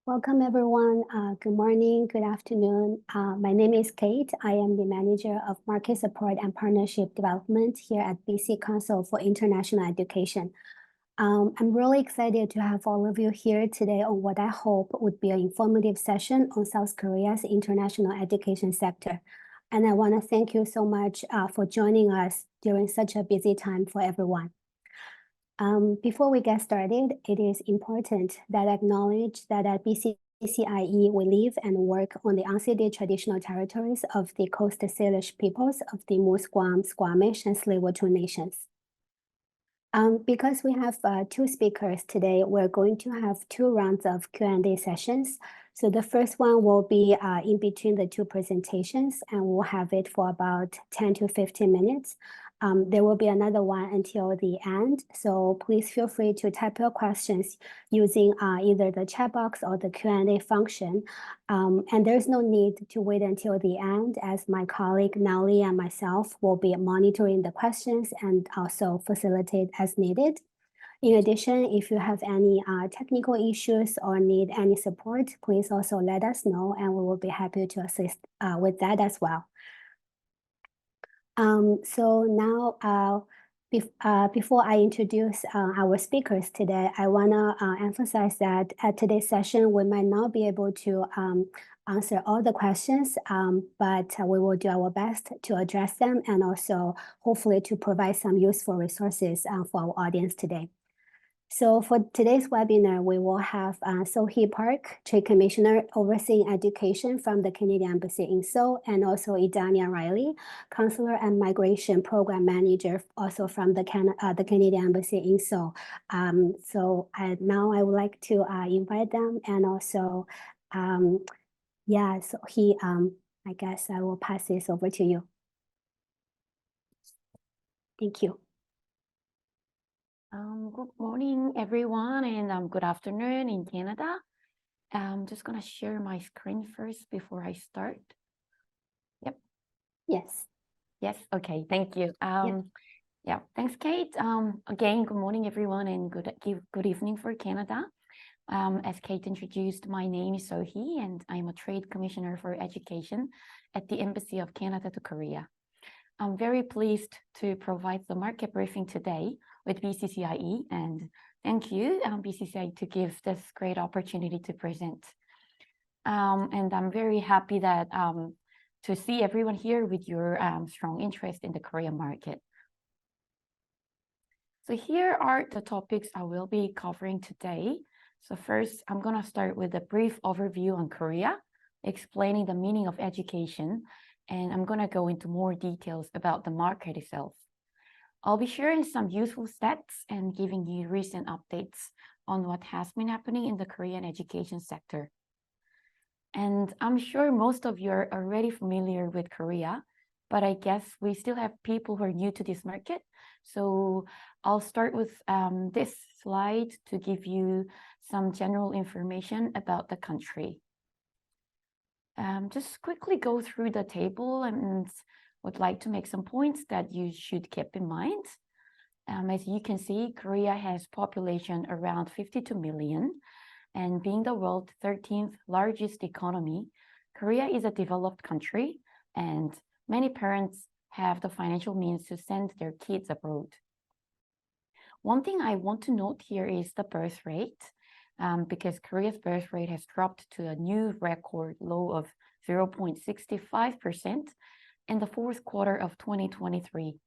Welcome, everyone. Good morning, good afternoon. My name is Kate. I am the Manager of Market Support and Partnership Development here at BC Council for International Education. I'm really excited to have all of you here today on what I hope would be an informative session on South Korea's international education sector. And I want to thank you so much for joining us during such a busy time for everyone. Before we get started, it is important that I acknowledge that at BCCIE, we live and work on the unceded traditional territories of the Coast Salish peoples of the Moose, Guam, Squamish, and Tsleil-Waututh nations. Because we have two speakers today, we're going to have two rounds of Q&A sessions. So the first one will be in between the two presentations, and we'll have it for about 10 to 15 minutes. There will be another one until the end. So please feel free to type your questions using either the chat box or the Q&A function. And there's no need to wait until the end, as my colleague Nali and myself will be monitoring the questions and also facilitate as needed. In addition, if you have any technical issues or need any support, please also let us know, and we will be happy to assist with that as well. So now, before I introduce our speakers today, I want to emphasize that at today's session, we might not be able to answer all the questions, but we will do our best to address them and also hopefully to provide some useful resources for our audience today. So for today's webinar, we will have Sohee Park, Trade Commissioner overseeing education from the Canadian Embassy in Seoul, and also Idania Riley, Consular and Migration Program Manager, also from the Canadian Embassy in Seoul. Now I would like to invite them, and also, Sohee, I guess I will pass this over to you. Thank you. Good morning, everyone, and good afternoon in Canada. I'm just going to share my screen first before I start. Yep. Yes. Yes. Okay. Thank you. Yeah. Thanks, Kate. Again, good morning, everyone, and good evening for Canada. As Kate introduced, my name is Sohee, and I'm a Trade Commissioner for Education at the Embassy of Canada to Korea. I'm very pleased to provide the market briefing today with BCCIE, and thank you, BCCIE, to give this great opportunity to present. And I'm very happy that to see everyone here with your strong interest in the Korean market. So here are the topics I will be covering today. So first, I'm going to start with a brief overview on Korea, explaining the meaning of education, and I'm going to go into more details about the market itself. I'll be sharing some useful stats and giving you recent updates on what has been happening in the Korean education sector. And I'm sure most of you are already familiar with Korea, but I guess we still have people who are new to this market. So I'll start with this slide to give you some general information about the country. Just quickly go through the table and would like to make some points that you should keep in mind. As you can see, Korea has population around 52 million, and being the world's 13th largest economy, Korea is a developed country, and many parents have the financial means to send their kids abroad. One thing I want to note here is the birth rate, because Korea's birth rate has dropped to a new record low of 0.65% in the fourth quarter of 2023.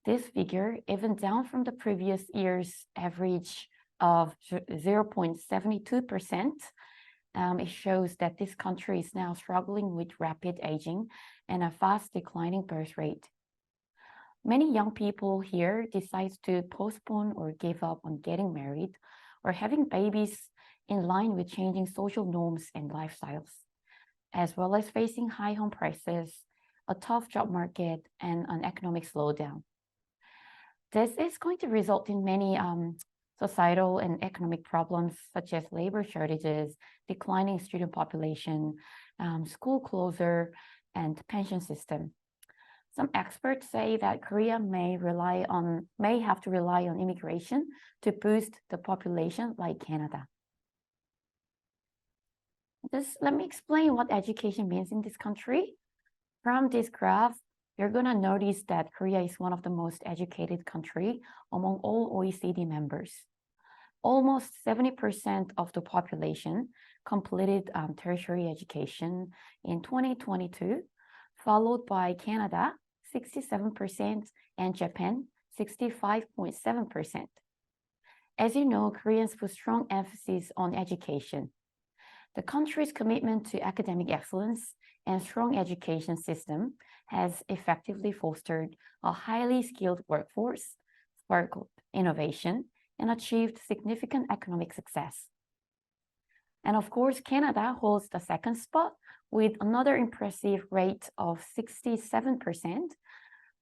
This figure, even down from the previous year's average of 0.72%, it shows that this country is now struggling with rapid aging and a fast declining birth rate. Many young people here decide to postpone or give up on getting married or having babies in line with changing social norms and lifestyles, as well as facing high home prices, a tough job market, and an economic slowdown. This is going to result in many societal and economic problems, such as labor shortages, declining student population, school closure, and pension system. Some experts say that Korea may have to rely on immigration to boost the population like Canada. Just let me explain what education means in this country. From this graph, you're going to notice that Korea is one of the most educated countries among all OECD members. Almost 70% of the population completed tertiary education in 2022, followed by Canada, 67%, and Japan, 65.7%. As you know, Koreans put strong emphasis on education. The country's commitment to academic excellence and strong education system has effectively fostered a highly skilled workforce, sparked innovation, and achieved significant economic success. And of course, Canada holds the second spot with another impressive rate of 67%.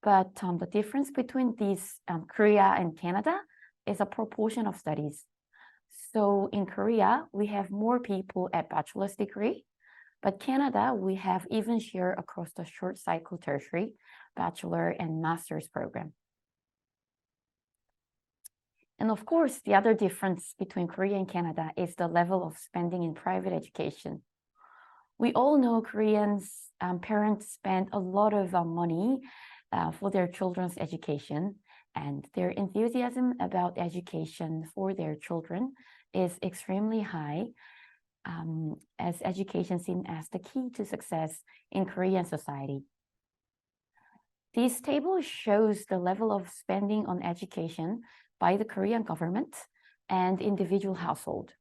But the difference between these Korea and Canada is a proportion of studies. So in Korea, we have more people at bachelor's degree, but Canada, we have even share across the short cycle tertiary, bachelor and master's program. And of course, the other difference between Korea and Canada is the level of spending in private education. We all know Koreans, parents spend a lot of money for their children's education, and their enthusiasm about education for their children is extremely high, as education seen as the key to success in Korean society. This table shows the level of spending on education by the Korean government and individual household.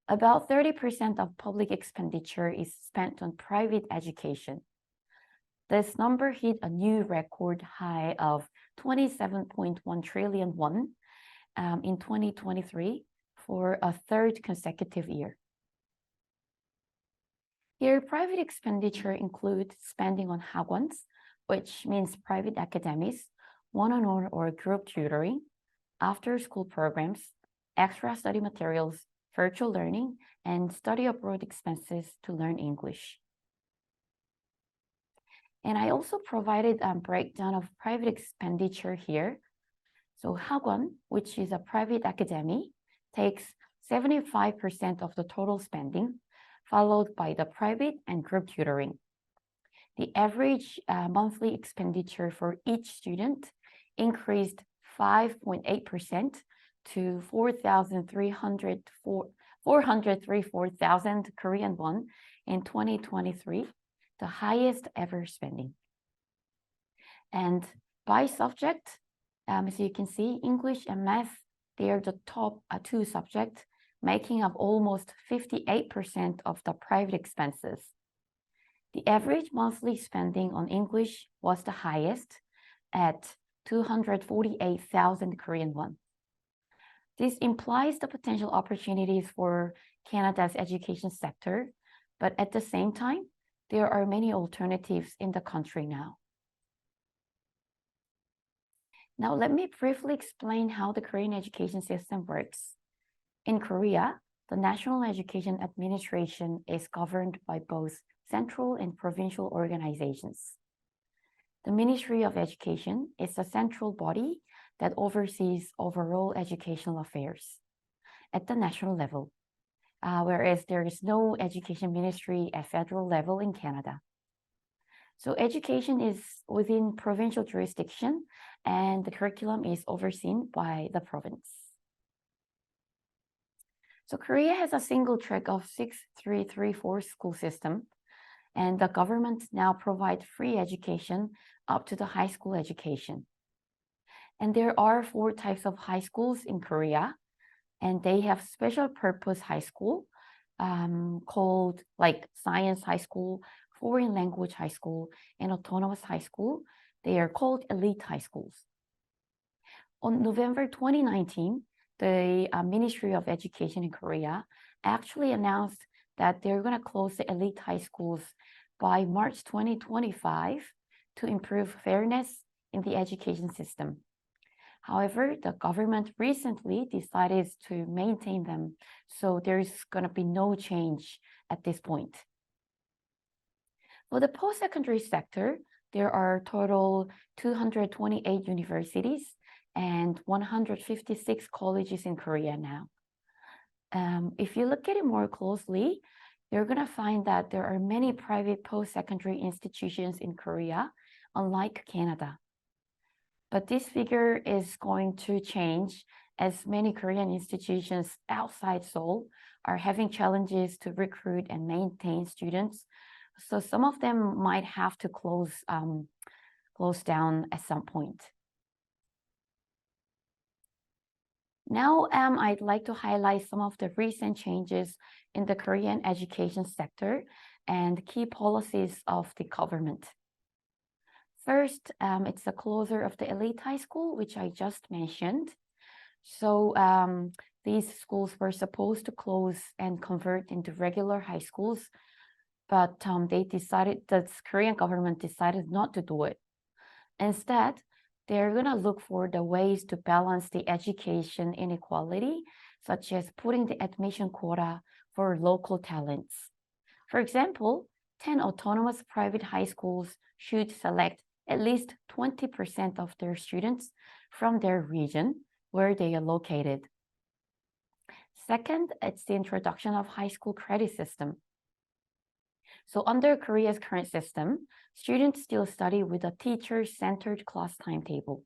About 30% of public expenditure is spent on private education. This number hit a new record high of 27.1 trillion won in 2023 for a third consecutive year. Here, private expenditure includes spending on hagwons, which means private academies, one-on-one or group tutoring, after-school programs, extra study materials, virtual learning, and study abroad expenses to learn English. And I also provided a breakdown of private expenditure here. So hagwon, which is a private academy, takes 75% of the total spending, followed by the private and group tutoring. The average monthly expenditure for each student increased 5.8% to 434,000 Korean won in 2023, the highest ever spending. And by subject, as you can see, English and math, they are the top two subjects, making up almost 58% of the private expenses. The average monthly spending on English was the highest at 248,000 Korean won. This implies the potential opportunities for Canada's education sector, but at the same time, there are many alternatives in the country now. Now, let me briefly explain how the Korean education system works. In Korea, the National Education Administration is governed by both central and provincial organizations. The Ministry of Education is the central body that oversees overall educational affairs at the national level, whereas there is no education ministry at federal level in Canada. So education is within provincial jurisdiction, and the curriculum is overseen by the province. So Korea has a single track of 6334 school system, and the government now provides free education up to the high school education. And there are 4 types of high schools in Korea, and they have special purpose high school called like science high school, foreign language high school, and autonomous high school. They are called elite high schools. On November 2019, the Ministry of Education in Korea actually announced that they're going to close the elite high schools by March 2025 to improve fairness in the education system. However, the government recently decided to maintain them, so there's going to be no change at this point. For the post-secondary sector, there are total 228 universities and 156 colleges in Korea now. If you look at it more closely, you're going to find that there are many private post-secondary institutions in Korea, unlike Canada. But this figure is going to change as many Korean institutions outside Seoul are having challenges to recruit and maintain students. So some of them might have to close down at some point. Now, I'd like to highlight some of the recent changes in the Korean education sector and key policies of the government. First, it's the closure of the elite high school, which I just mentioned. So these schools were supposed to close and convert into regular high schools, but the Korean government decided not to do it. Instead, they're going to look for the ways to balance the education inequality, such as putting the admission quota for local talents. For example, 10 autonomous private high schools should select at least 20% of their students from their region where they are located. Second, it's the introduction of high school credit system. So under Korea's current system, students still study with a teacher-centered class timetable.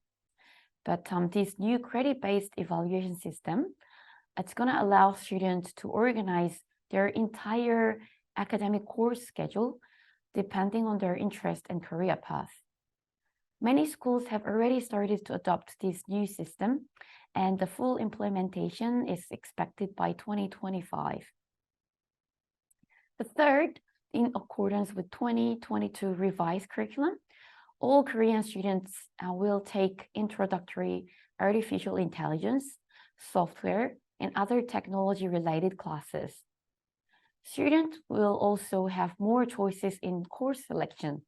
But this new credit-based evaluation system, it's going to allow students to organize their entire academic course schedule depending on their interest and career path. Many schools have already started to adopt this new system, and the full implementation is expected by 2025. The third, in accordance with 2022 revised curriculum, all Korean students will take introductory artificial intelligence, software, and other technology-related classes. Students will also have more choices in course selection.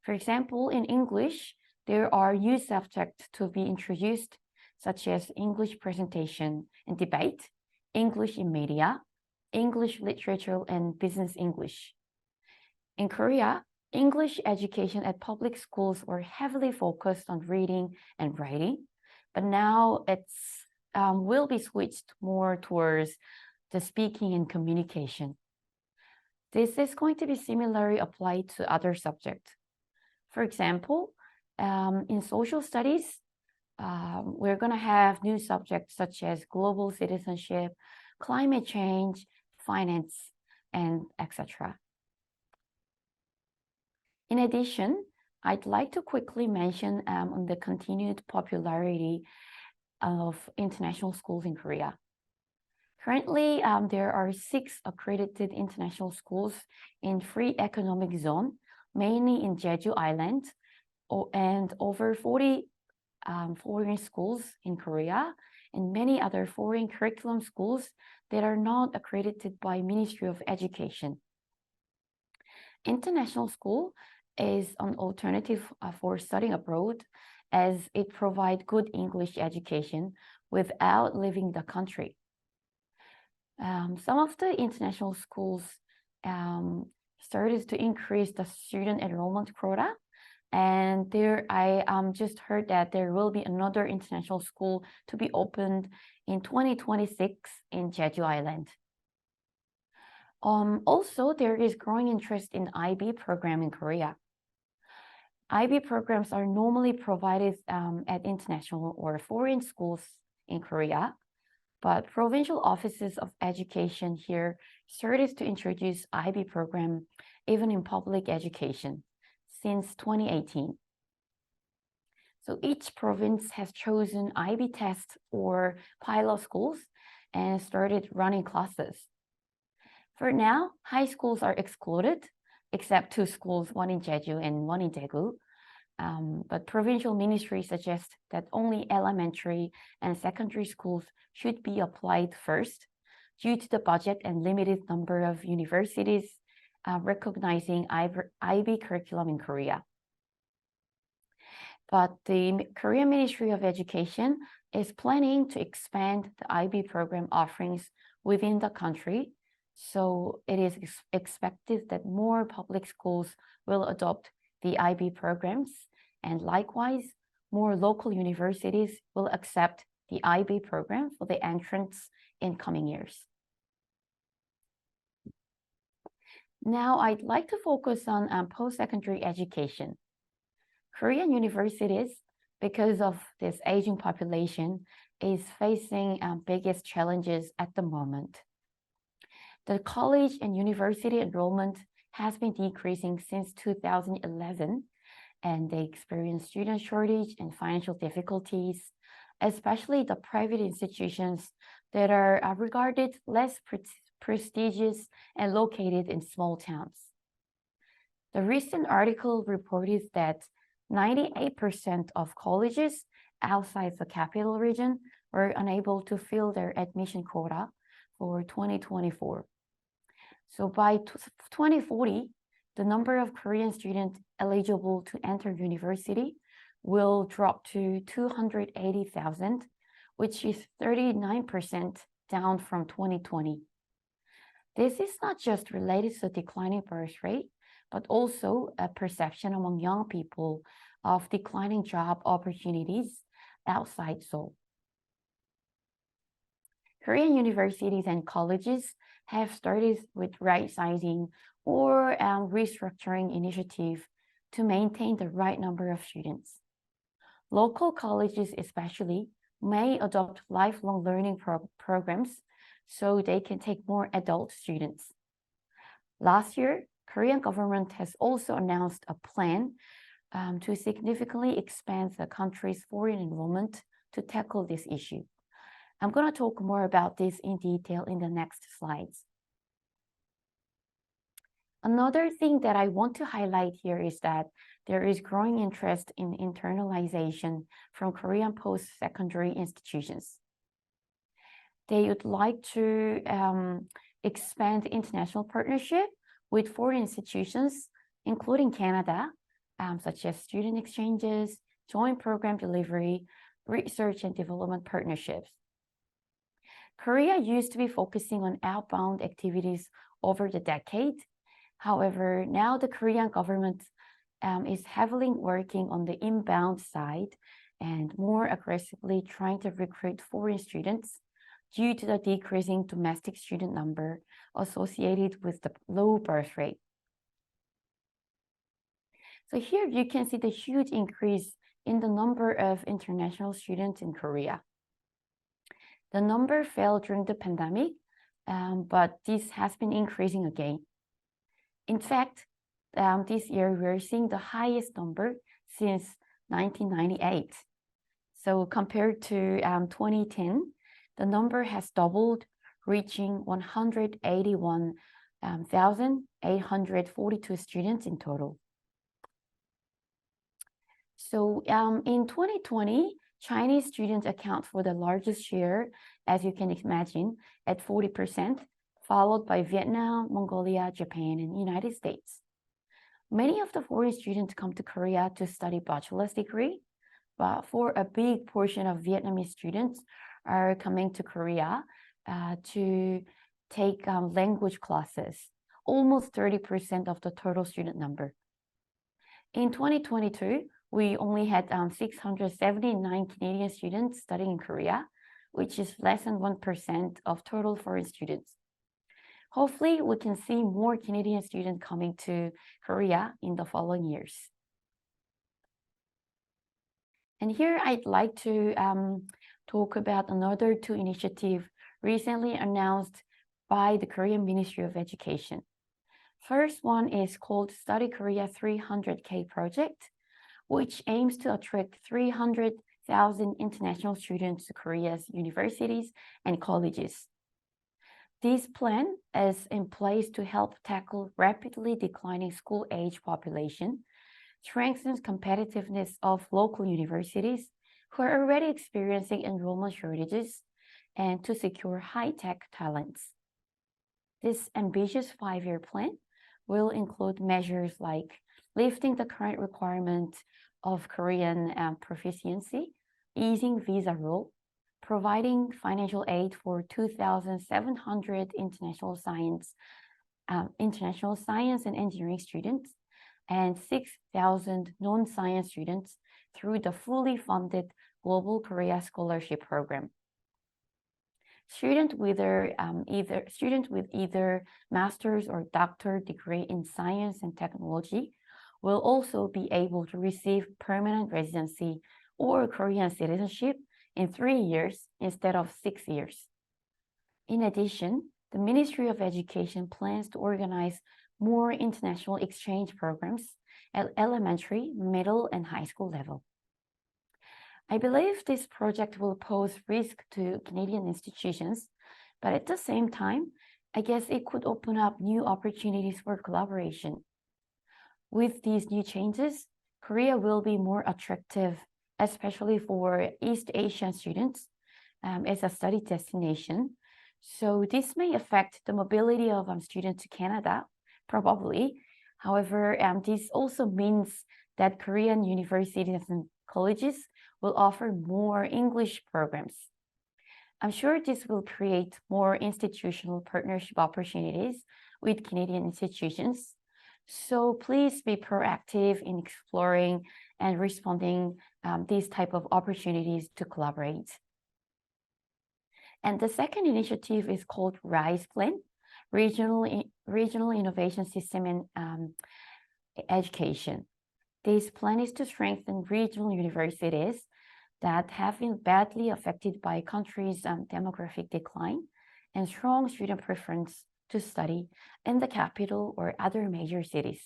For example, in English, there are new subjects to be introduced, such as English presentation and debate, English in media, English literature, and business English. In Korea, English education at public schools were heavily focused on reading and writing, but now it's will be switched more towards the speaking and communication. This is going to be similarly applied to other subjects. For example, in social studies, we're going to have new subjects such as global citizenship, climate change, finance, and etc. In addition, I'd like to quickly mention on the continued popularity of international schools in Korea. Currently, there are 6 accredited international schools in free economic zone, mainly in Jeju Island, and over 40 foreign schools in Korea, and many other foreign curriculum schools that are not accredited by Ministry of Education. International school is an alternative for studying abroad, as it provides good English education without leaving the country. Some of the international schools started to increase the student enrollment quota, and I just heard that there will be another international school to be opened in 2026 in Jeju Island. Also, there is growing interest in IB program in Korea. IB programs are normally provided at international or foreign schools in Korea, but provincial offices of education here started to introduce IB program even in public education since 2018. So each province has chosen IB tests or pilot schools and started running classes. For now, high schools are excluded, except 2 schools, one in Jeju and one in Daegu. But provincial ministries suggest that only elementary and secondary schools should be applied first due to the budget and limited number of universities recognizing IB curriculum in Korea. But the Korean Ministry of Education is planning to expand the IB program offerings within the country. So it is expected that more public schools will adopt the IB programs, and likewise, more local universities will accept the IB program for the entrance in coming years. Now, I'd like to focus on post-secondary education. Korean universities, because of this aging population, is facing biggest challenges at the moment. The college and university enrollment has been decreasing since 2011, and they experience student shortage and financial difficulties, especially the private institutions that are regarded less prestigious and located in small towns. The recent article reported that 98% of colleges outside the capital region were unable to fill their admission quota for 2024. So by 2040, the number of Korean students eligible to enter university will drop to 280,000, which is 39% down from 2020. This is not just related to the declining birth rate, but also a perception among young people of declining job opportunities outside Seoul. Korean universities and colleges have started with right-sizing or restructuring initiative to maintain the right number of students. Local colleges especially may adopt lifelong learning programs so they can take more adult students. Last year, Korean government has also announced a plan to significantly expand the country's foreign enrollment to tackle this issue. I'm going to talk more about this in detail in the next slides. Another thing that I want to highlight here is that there is growing interest in internalization from Korean post-secondary institutions. They would like to expand international partnership with foreign institutions, including Canada, such as student exchanges, joint program delivery, research and development partnerships. Korea used to be focusing on outbound activities over the decade. However, now the Korean government is heavily working on the inbound side and more aggressively trying to recruit foreign students due to the decreasing domestic student number associated with the low birth rate. So here you can see the huge increase in the number of international students in Korea. The number fell during the pandemic, but this has been increasing again. In fact, this year we're seeing the highest number since 1998. So compared to 2010, the number has doubled, reaching 181,842 students in total. So in 2020, Chinese students account for the largest share, as you can imagine, at 40%, followed by Vietnam, Mongolia, Japan, and United States. Many of the foreign students come to Korea to study bachelor's degree, but for a big portion of Vietnamese students are coming to Korea to take language classes, almost 30% of the total student number. In 2022, we only had 679 Canadian students studying in Korea, which is less than 1% of total foreign students. Hopefully, we can see more Canadian students coming to Korea in the following years. And here I'd like to talk about another two initiatives recently announced by the Korean Ministry of Education. First one is called Study Korea 300K project, which aims to attract 300,000 international students to Korea's universities and colleges. This plan is in place to help tackle rapidly declining school-age population, strengthens competitiveness of local universities who are already experiencing enrollment shortages, and to secure high-tech talents. This ambitious 5-year plan will include measures like lifting the current requirement of Korean proficiency, easing visa rule, providing financial aid for 2,700 international science and engineering students, and 6,000 non-science students through the fully funded Global Korea Scholarship Program. Students with either master's or doctorate degree in science and technology will also be able to receive permanent residency or Korean citizenship in 3 years instead of 6 years. In addition, the Ministry of Education plans to organize more international exchange programs at elementary, middle, and high school level. I believe this project will pose risk to Canadian institutions, but at the same time, I guess it could open up new opportunities for collaboration. With these new changes, Korea will be more attractive, especially for East Asian students as a study destination. So this may affect the mobility of students to Canada, probably. However, this also means that Korean universities and colleges will offer more English programs. I'm sure this will create more institutional partnership opportunities with Canadian institutions. So please be proactive in exploring and responding these type of opportunities to collaborate. And the second initiative is called RISE Plan, Regional Innovation System in Education. This plan is to strengthen regional universities that have been badly affected by country's demographic decline and strong student preference to study in the capital or other major cities.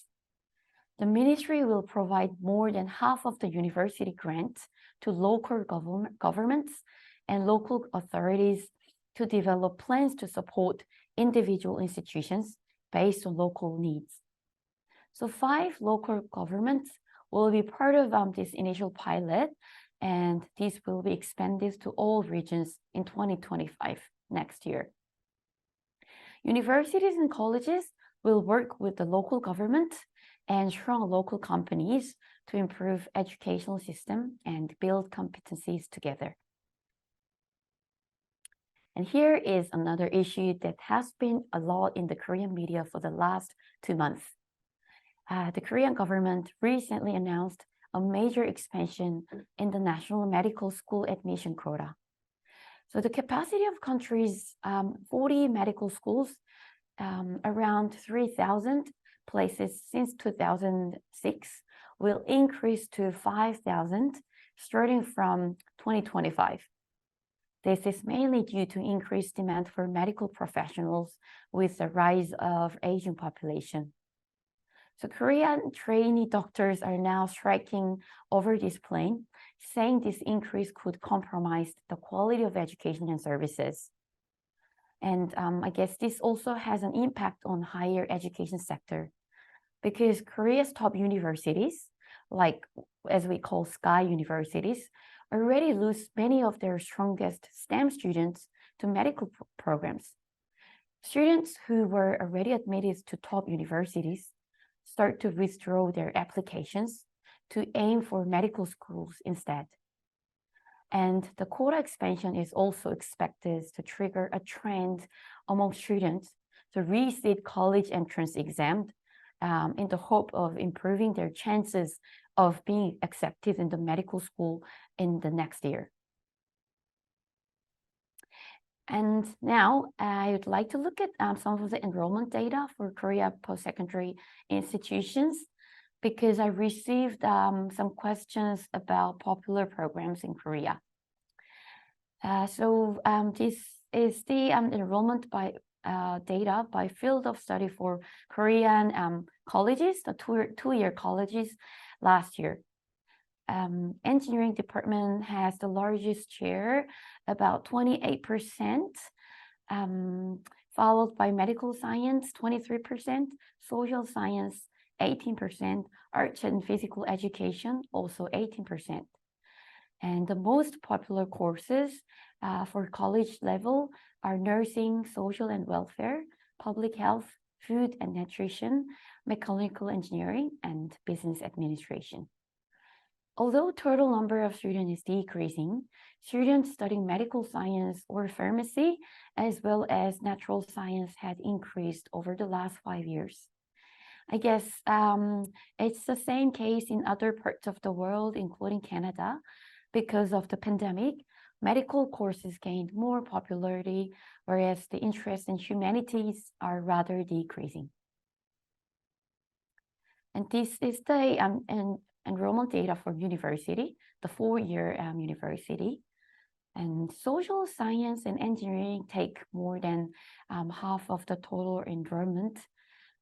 The ministry will provide more than half of the university grants to local governments and local authorities to develop plans to support individual institutions based on local needs. So 5 local governments will be part of this initial pilot, and this will be expanded to all regions in 2025, next year. Universities and colleges will work with the local government and strong local companies to improve educational system and build competencies together. And here is another issue that has been a lot in the Korean media for the last 2 months. The Korean government recently announced a major expansion in the national medical school admission quota. So the capacity of country's 40 medical schools, around 3,000 places since 2006, will increase to 5,000 starting from 2025. This is mainly due to increased demand for medical professionals with the rise of aging population. So Korean trainee doctors are now striking over this plan, saying this increase could compromise the quality of education and services. And I guess this also has an impact on higher education sector because Korea's top universities, like as we call Sky universities, already lose many of their strongest STEM students to medical programs. Students who were already admitted to top universities start to withdraw their applications to aim for medical schools instead. And the quota expansion is also expected to trigger a trend among students to resit college entrance exam in the hope of improving their chances of being accepted in the medical school in the next year. And now I would like to look at some of the enrollment data for Korea post-secondary institutions because I received some questions about popular programs in Korea. This is the enrollment by data by field of study for Korean colleges, the two-year colleges last year. Engineering department has the largest share, about 28%, followed by medical science, 23%, social science, 18%, arts and physical education, also 18%. And the most popular courses for college level are nursing, social and welfare, public health, food and nutrition, mechanical engineering, and business administration. Although total number of students is decreasing, students studying medical science or pharmacy, as well as natural science, has increased over the last 5 years. I guess it's the same case in other parts of the world, including Canada. Because of the pandemic, medical courses gained more popularity, whereas the interest in humanities are rather decreasing. And this is the enrollment data for university, the four-year university. And social science and engineering take more than half of the total enrollment.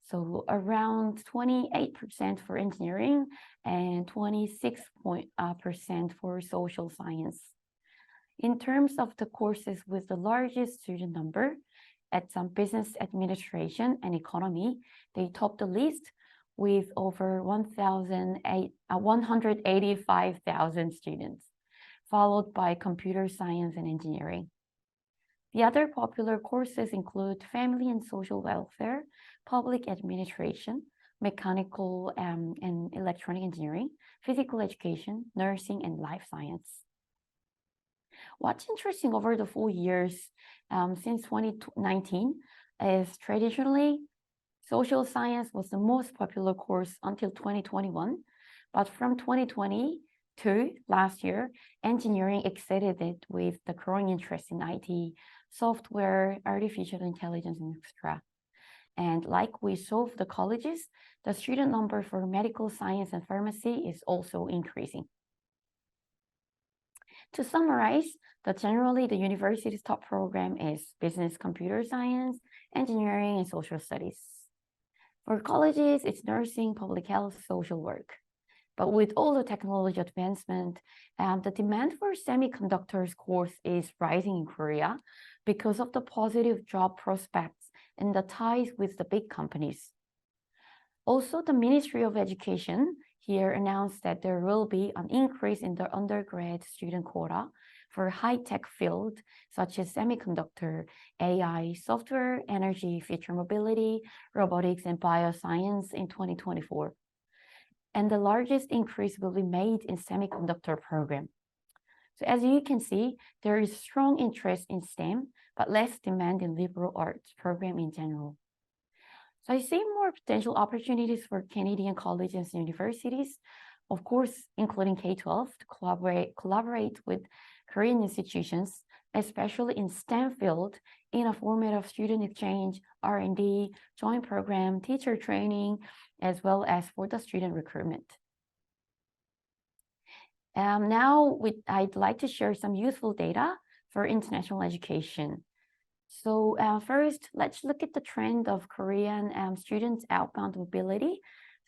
So around 28% for engineering and 26% for social science. In terms of the courses with the largest student number, at some business administration and economy, they top the list with over 185,000 students, followed by computer science and engineering. The other popular courses include family and social welfare, public administration, mechanical and electronic engineering, physical education, nursing, and life science. What's interesting over the 4 years since 2019 is traditionally social science was the most popular course until 2021, but from 2022, last year, engineering exceeded it with the growing interest in IT, software, artificial intelligence, and etc. And like we saw for the colleges, the student number for medical science and pharmacy is also increasing. To summarize, generally the university's top program is business, computer science, engineering, and social studies. For colleges, it's nursing, public health, social work. But with all the technology advancement, the demand for semiconductors course is rising in Korea because of the positive job prospects and the ties with the big companies. Also, the Ministry of Education here announced that there will be an increase in the undergrad student quota for high-tech fields such as semiconductor, AI, software, energy, future mobility, robotics, and bioscience in 2024. And the largest increase will be made in semiconductor program. So as you can see, there is strong interest in STEM, but less demand in liberal arts program in general. So I see more potential opportunities for Canadian colleges and universities, of course, including K-12, to collaborate with Korean institutions, especially in STEM field, in a format of student exchange, R&D, joint program, teacher training, as well as for the student recruitment. Now, I'd like to share some useful data for international education. So first, let's look at the trend of Korean students' outbound mobility.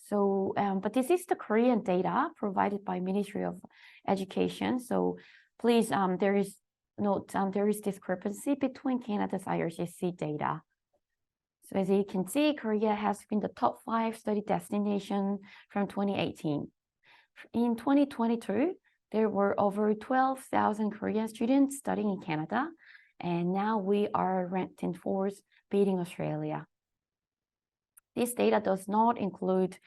So, but this is the Korean data provided by Ministry of Education. So please, there is discrepancy between Canada's IRCC data. So as you can see, Korea has been the top 5 study destination from 2018. In 2022, there were over 12,000 Korean students studying in Canada, and now we are ranked in 4th, beating Australia. This data does not include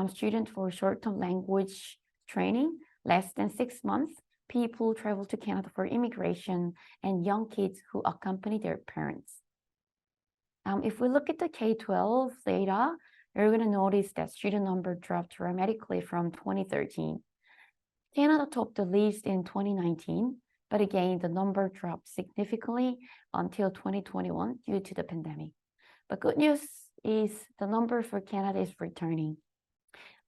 students for short-term language training, less than 6 months, people travel to Canada for immigration, and young kids who accompany their parents. If we look at the K-12 data, you're going to notice that student number dropped dramatically from 2013. Canada topped the list in 2019, but again, the number dropped significantly until 2021 due to the pandemic. But good news is the number for Canada is returning.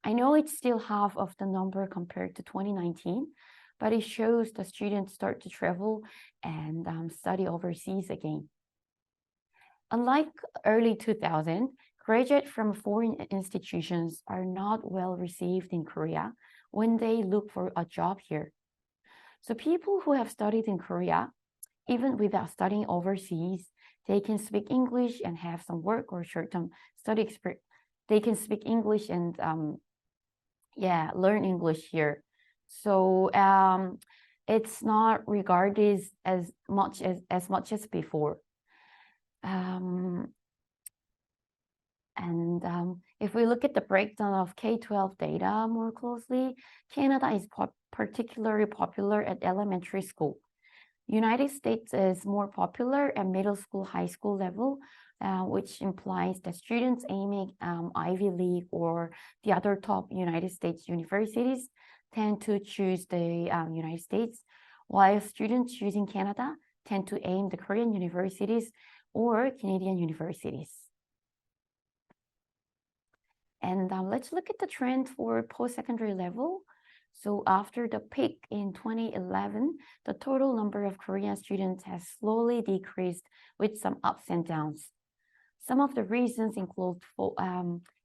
I know it's still half of the number compared to 2019, but it shows the students start to travel and study overseas again. Unlike early 2000, graduates from foreign institutions are not well received in Korea when they look for a job here. So people who have studied in Korea, even without studying overseas, they can speak English and have some work or short-term study experience. They can speak English and learn English here. So it's not regarded as much as before. If we look at the breakdown of K-12 data more closely, Canada is particularly popular at elementary school. United States is more popular at middle school, high school level, which implies that students aiming Ivy League or the other top United States universities tend to choose the United States, while students choosing Canada tend to aim the Korean universities or Canadian universities. And let's look at the trend for post-secondary level. So after the peak in 2011, the total number of Korean students has slowly decreased with some ups and downs. Some of the reasons include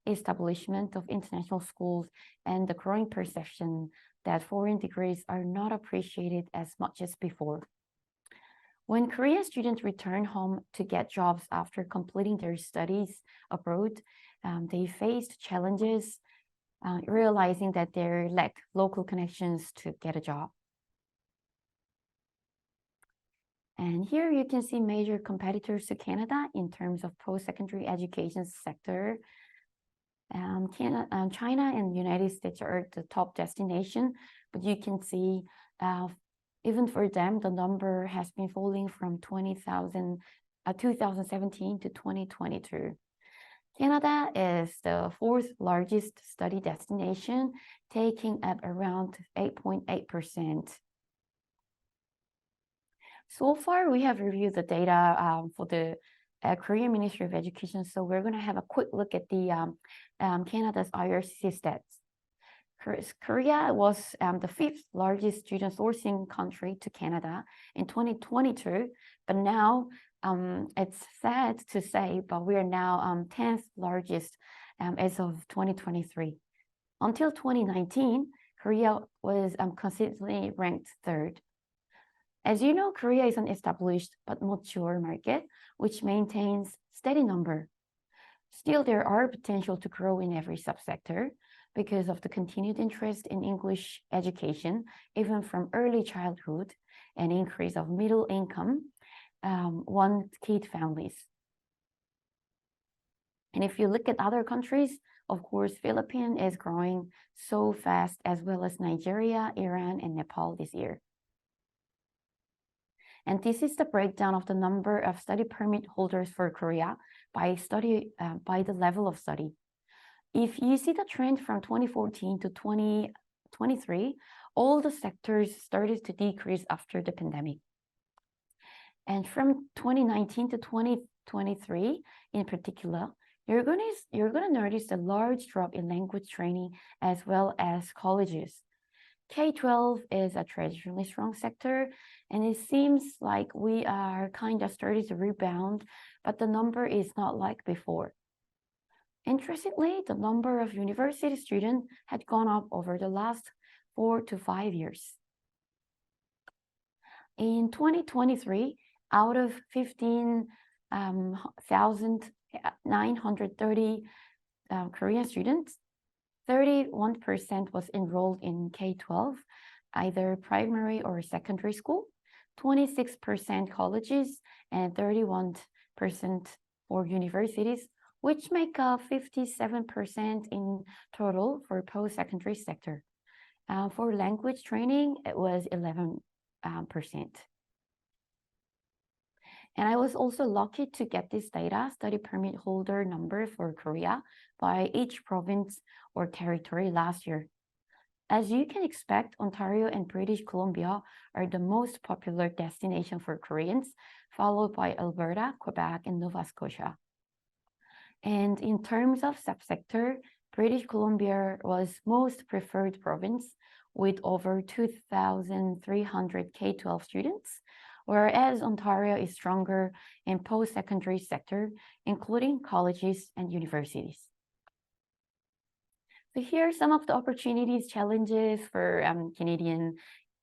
establishment of international schools and the growing perception that foreign degrees are not appreciated as much as before. When Korean students return home to get jobs after completing their studies abroad, they faced challenges, realizing that they lack local connections to get a job. And here you can see major competitors to Canada in terms of post-secondary education sector. China and United States are the top destination, but you can see even for them, the number has been falling from 2017 to 2022. Canada is the fourth largest study destination, taking up around 8.8%. So far, we have reviewed the data for the Korean Ministry of Education. So we're going to have a quick look at the Canada's IRCC stats. Korea was the fifth largest student sourcing country to Canada in 2022, but now it's sad to say, but we are now 10th largest as of 2023. Until 2019, Korea was consistently ranked third. As you know, Korea is an established but mature market, which maintains steady number. Still, there are potential to grow in every subsector because of the continued interest in English education, even from early childhood, and increase of middle income, one-kid families. And if you look at other countries, of course, Philippines is growing so fast, as well as Nigeria, Iran, and Nepal this year. And this is the breakdown of the number of study permit holders for Korea by the level of study. If you see the trend from 2014 to 2023, all the sectors started to decrease after the pandemic. And from 2019 to 2023, in particular, you're gonna notice a large drop in language training as well as colleges. K-12 is a traditionally strong sector, and it seems like we are kind of starting to rebound, but the number is not like before. Interestingly, the number of university students had gone up over the last 4 to 5 years. In 2023, out of 15,930 Korean students, 31% was enrolled in K-12, either primary or secondary school, 26% colleges, and 31% for universities, which make up 57% in total for post-secondary sector. For language training, it was 11%. And I was also lucky to get this data, study permit holder number for Korea by each province or territory last year. As you can expect, Ontario and British Columbia are the most popular destination for Koreans, followed by Alberta, Quebec, and Nova Scotia. And in terms of subsector, British Columbia was most preferred province with over 2,300 K-12 students, whereas Ontario is stronger in post-secondary sector, including colleges and universities. So here are some of the opportunities, challenges for Canadian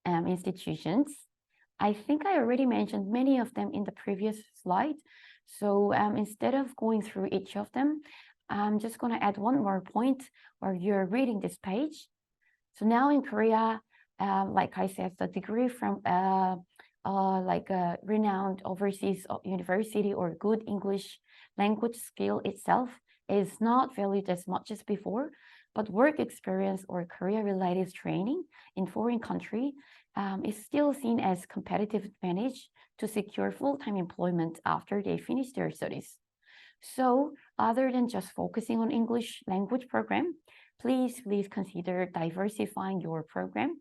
institutions. I think I already mentioned many of them in the previous slide. So instead of going through each of them, I'm just going to add one more point while you're reading this page. So now in Korea, like I said, the degree from like a renowned overseas university or good English language skill itself is not valued as much as before, but work experience or career-related training in foreign country is still seen as competitive advantage to secure full-time employment after they finish their studies. So other than just focusing on English language program, please consider diversifying your program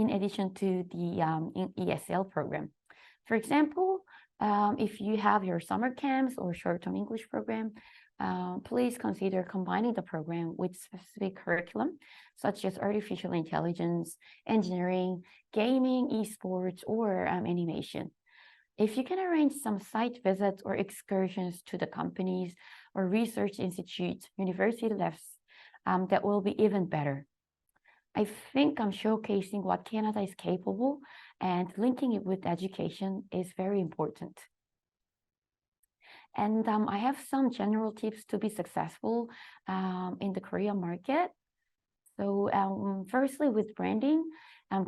in addition to the ESL program. For example, if you have your summer camps or short-term English program, please consider combining the program with specific curriculum, such as artificial intelligence, engineering, gaming, esports, or animation. If you can arrange some site visits or excursions to the companies or research institutes, university labs, that will be even better. I think showcasing what Canada is capable and linking it with education is very important. And I have some general tips to be successful in the Korean market. So firstly, with branding,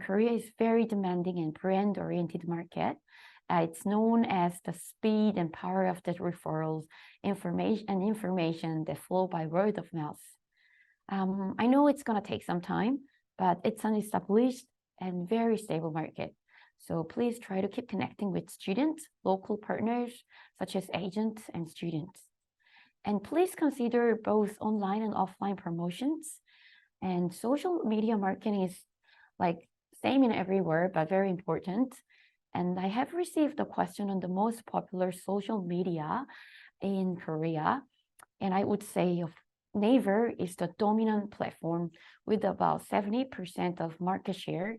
Korea is very demanding and brand-oriented market. It's known as the speed and power of the referrals, information that flow by word of mouth. I know it's going to take some time, but it's an established and very stable market. So please try to keep connecting with students, local partners, such as agents and students. And please consider both online and offline promotions. And social media marketing is like same in everywhere, but very important. And I have received a question on the most popular social media in Korea. And I would say Naver is the dominant platform with about 70% of market share.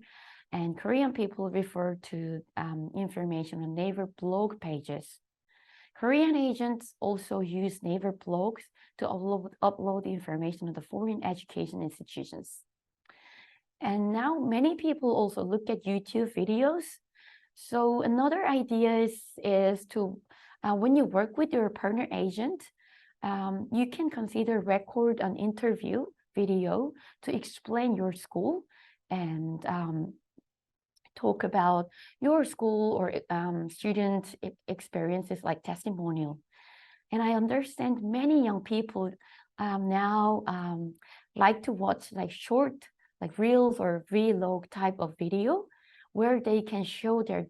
And Korean people refer to information on Naver blog pages. Korean agents also use Naver blogs to upload information on the foreign education institutions. And now many people also look at YouTube videos. So another idea is to, when you work with your partner agent, you can consider record an interview video to explain your school and talk about your school or student experiences like testimonial. And I understand many young people now like to watch like short, like reels or vlog type of video where they can show their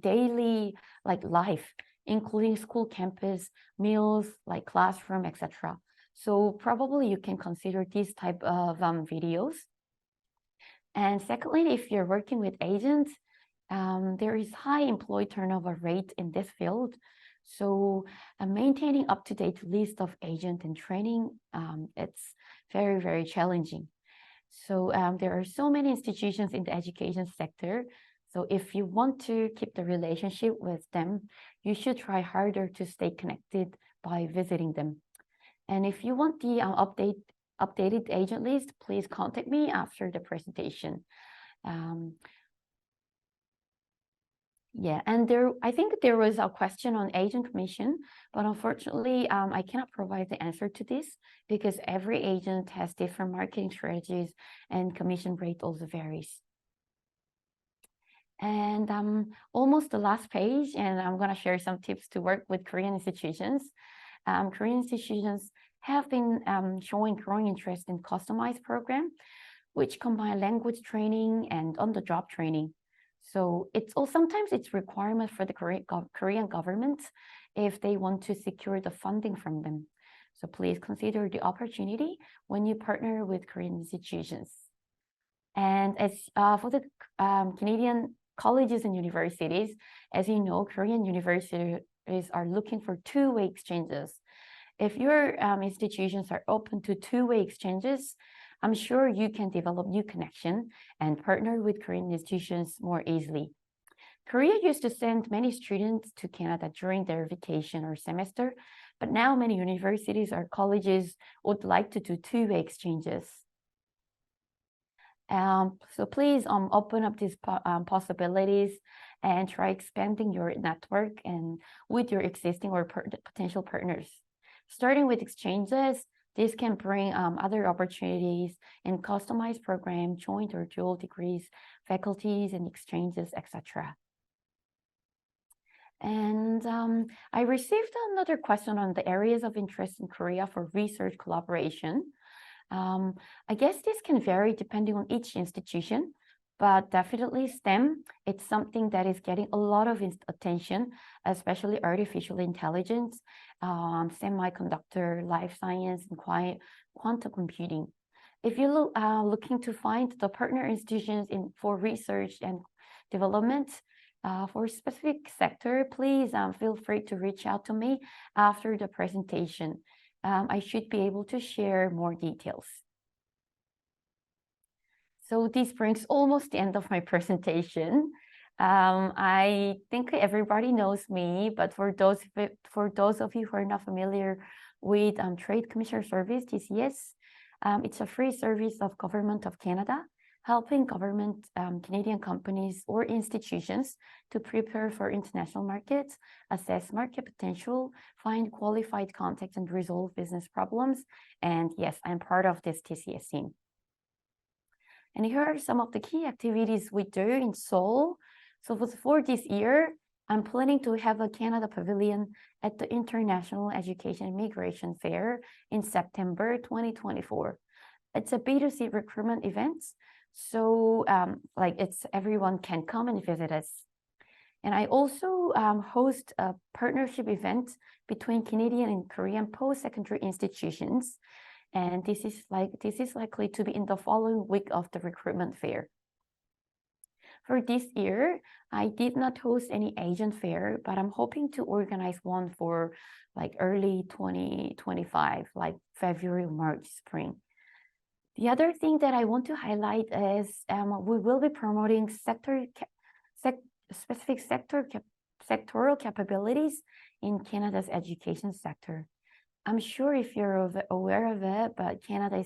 daily like life, including school campus, meals, like classroom, etc. So probably you can consider these type of videos. And secondly, if you're working with agents, there is high employee turnover rate in this field. So maintaining up-to-date list of agent and training, it's very, very challenging. So there are so many institutions in the education sector. So if you want to keep the relationship with them, you should try harder to stay connected by visiting them. And if you want the updated agent list, please contact me after the presentation. Yeah, and I think there was a question on agent commission, but unfortunately, I cannot provide the answer to this because every agent has different marketing strategies and commission rate also varies. And almost the last page, and I'm going to share some tips to work with Korean institutions. Korean institutions have been showing growing interest in customized program, which combine language training and on-the-job training. So sometimes it's requirement for the Korean government if they want to secure the funding from them. So please consider the opportunity when you partner with Korean institutions. And as for the Canadian colleges and universities, as you know, Korean universities are looking for two-way exchanges. If your institutions are open to two-way exchanges, I'm sure you can develop new connection and partner with Korean institutions more easily. Korea used to send many students to Canada during their vacation or semester, but now many universities or colleges would like to do two-way exchanges. So please open up these possibilities and try expanding your network and with your existing or potential partners. Starting with exchanges, this can bring other opportunities in customized program, joint or dual degrees, faculties and exchanges, etc. And I received another question on the areas of interest in Korea for research collaboration. I guess this can vary depending on each institution, but definitely STEM, it's something that is getting a lot of attention, especially artificial intelligence, semiconductor, life science, and quantum computing. If you're looking to find the partner institutions for research and development for a specific sector, please feel free to reach out to me after the presentation. I should be able to share more details. So this brings almost the end of my presentation. I think everybody knows me, but for those of you who are not familiar with Trade Commissioner Service, TCS, it's a free service of Government of Canada, helping government Canadian companies or institutions to prepare for international markets, assess market potential, find qualified contacts, and resolve business problems. And yes, I'm part of this TCS team. And here are some of the key activities we do in Seoul. So for this year, I'm planning to have a Canada Pavilion at the International Education and Migration Fair in September 2024. It's a B2C recruitment event. So it's everyone can come and visit us. And I also host a partnership event between Canadian and Korean post-secondary institutions. And this is likely to be in the following week of the recruitment fair. For this year, I did not host any Asian fair, but I'm hoping to organize one for early 2025, like February, March, spring. The other thing that I want to highlight is we will be promoting specific sectoral capabilities in Canada's education sector. I'm sure if you're aware of it, but Canada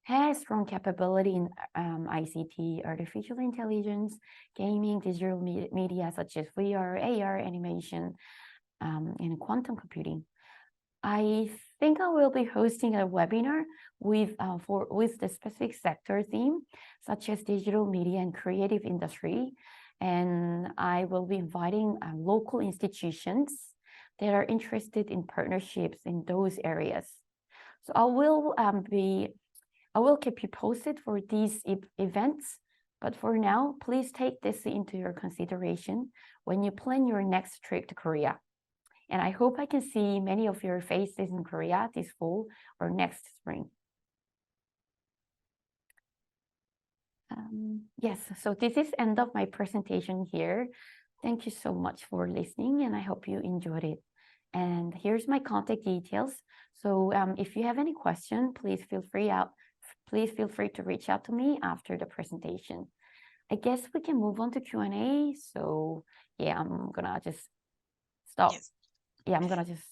has strong capability in ICT, artificial intelligence, gaming, digital media such as VR, AR, animation, and quantum computing. I think I will be hosting a webinar with the specific sector theme, such as digital media and creative industry, and I will be inviting local institutions that are interested in partnerships in those areas. So I will keep you posted for these events, but for now, please take this into your consideration when you plan your next trip to Korea. And I hope I can see many of your faces in Korea this fall or next spring. Yes, so this is end of my presentation here. Thank you so much for listening, and I hope you enjoyed it. And here's my contact details. So if you have any question, please feel free to reach out to me after the presentation. I guess we can move on to Q&A. So yeah, I'm gonna just stop. Yes. Yeah, I'm gonna just.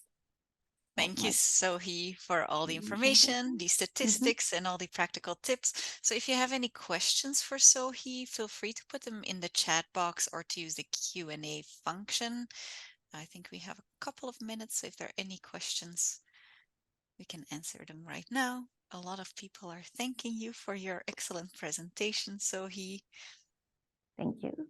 Thank you, Sohee, for all the information, the statistics, and all the practical tips. So if you have any questions for Sohee, feel free to put them in the chat box or to use the Q&A function. I think we have a couple of minutes, so if there are any questions, we can answer them right now. A lot of people are thanking you for your excellent presentation, Sohee. Thank you.